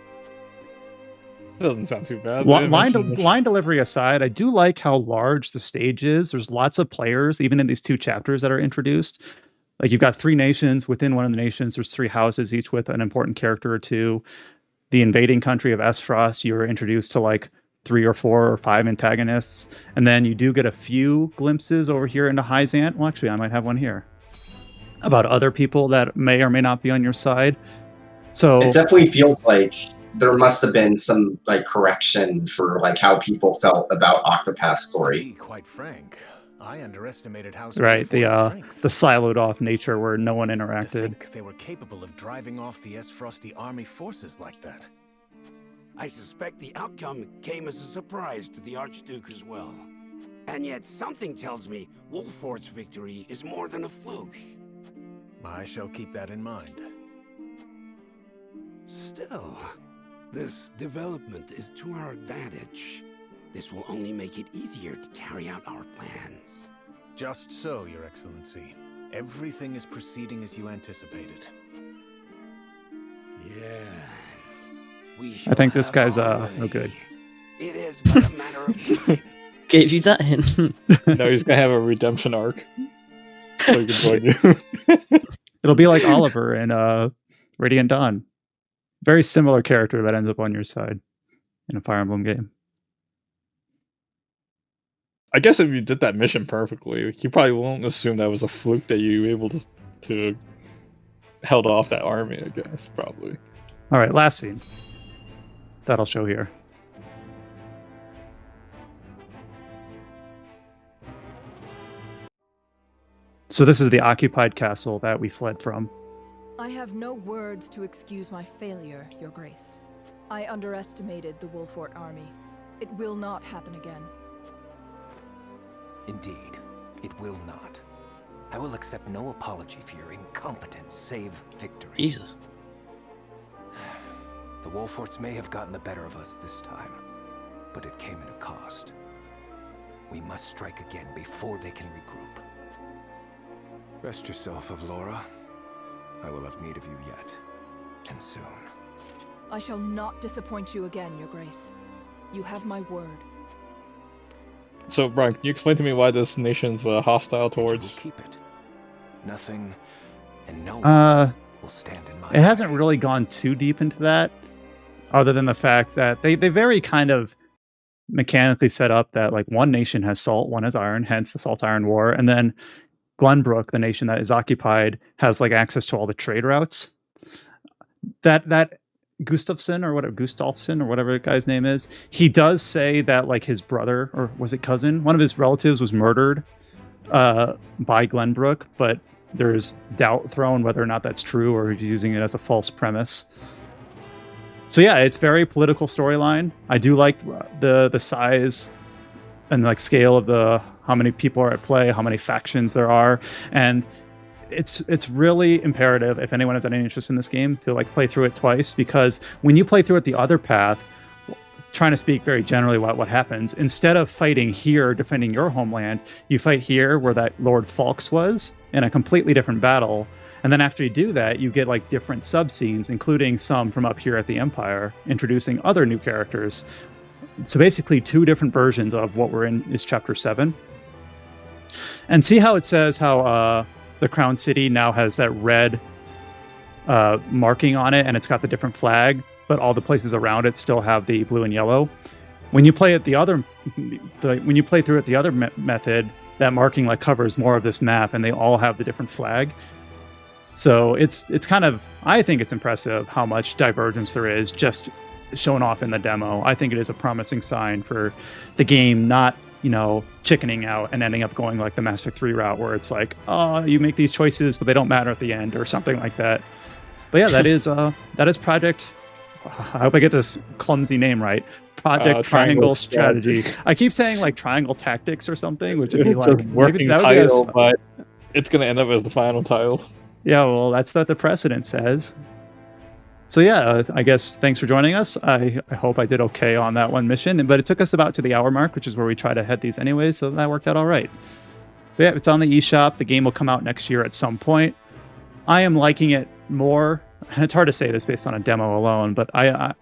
That doesn't sound too bad. Line delivery aside, I do like how large the stage is. There's lots of players, even in these 2 chapters that are introduced. Like, you've got 3 nations. Within one of the nations, there's 3 houses, each with an important character or 2. The invading country of Esfrost, you're introduced to like 3 or 4 or 5 antagonists. And then you do get a few glimpses over here into Hyzant. Well, actually, I might have one here. About other people that may or may not be on your side. So it definitely feels like there must have been some like correction for like how people felt about Octopath's story. To be quite frank, I underestimated how right, the siloed off nature where no one interacted. To think they were capable of driving off the Esfrosti army forces like that. I suspect the outcome came as a surprise to the Archduke as well. And yet something tells me Wolfort's victory is more than a fluke. I shall keep that in mind. Still, this development is to our advantage. This will only make it easier to carry out our plans. Just so, Your Excellency. Everything is proceeding as you anticipated. Yes. I think this guy's no good. It is but a matter of time. Gave you that hint. No, he's gonna have a redemption arc. So he can join you. It'll be like Oliver in Radiant Dawn. Very similar character that ends up on your side in a Fire Emblem game. I guess if you did that mission perfectly, you probably won't assume that was a fluke that you were able to held off that army, I guess, probably. All right, last scene. That'll show here. So this is the occupied castle that we fled from. I have no words to excuse my failure, Your Grace. I underestimated the Wolfort army. It will not happen again. Indeed, it will not. I will accept no apology for your incompetence, save victory. Jesus. The Wolforts may have gotten the better of us this time, but it came at a cost. We must strike again before they can regroup. Rest yourself, Avlora. I will have need of you yet, and soon. I shall not disappoint you again, Your Grace. You have my word. So, Bryan, can you explain to me why this nation's hostile towards? Keep it. Nothing and no one will stand in my It hasn't really gone too deep into that, other than the fact that they very kind of mechanically set up that like one nation has salt, one has iron, hence the Salt Iron War, and then Glenbrook, the nation that is occupied, has like access to all the trade routes. That Gustafsson or whatever the guy's name is, he does say that like his brother, or was it cousin, one of his relatives was murdered by Glenbrook, but there's doubt thrown whether or not that's true or he's using it as a false premise. So yeah, it's very political storyline. I do like the size and like scale of the how many people are at play, how many factions there are, and it's really imperative if anyone has any interest in this game to like play through it twice, because when you play through it the other path, trying to speak very generally about what happens, instead of fighting here defending your homeland, you fight here where that Lord Falks was in a completely different battle. And then after you do that, you get like different sub-scenes, including some from up here at the Empire, introducing other new characters. So basically 2 different versions of what we're in is chapter 7. And see how it says how the Crown City now has that red marking on it, and it's got the different flag, but all the places around it still have the blue and yellow. When you play it when you play through it the other method, that marking like covers more of this map, and they all have the different flag. So it's kind of, I think it's impressive how much divergence there is just shown off in the demo. I think it is a promising sign for the game, not, you know, chickening out and ending up going like the Mass Effect 3 route where it's like, oh, you make these choices, but they don't matter at the end or something like that. But yeah, that is Project, I hope I get this clumsy name right, Project Triangle Strategy. I keep saying like Triangle Tactics or something, which would be it's like a working title, but it's gonna end up as the final title. Yeah, well, that's what the precedent says. So yeah, I guess thanks for joining us. I hope I did okay on that one mission, but it took us about to the hour mark, which is where we try to head these anyways, so that worked out all right. But yeah, it's on the eShop. The game will come out next year at some point. I am liking it more. It's hard to say this based on a demo alone, but I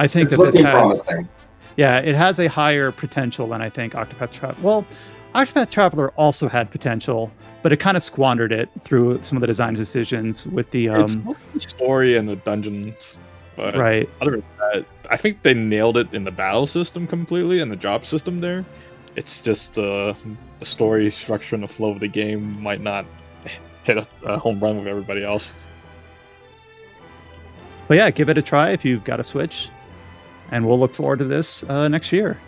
think It's that this looking has... promising. Yeah, it has a higher potential than I think Octopath Traveler. Well, Octopath Traveler also had potential, but it kind of squandered it through some of the design decisions with the It's mostly the story and the dungeons, but right. other than that, I think they nailed it in the battle system completely and the job system there. It's just the story structure and the flow of the game might not hit a home run with everybody else. But yeah, give it a try if you've got a Switch, and we'll look forward to this next year.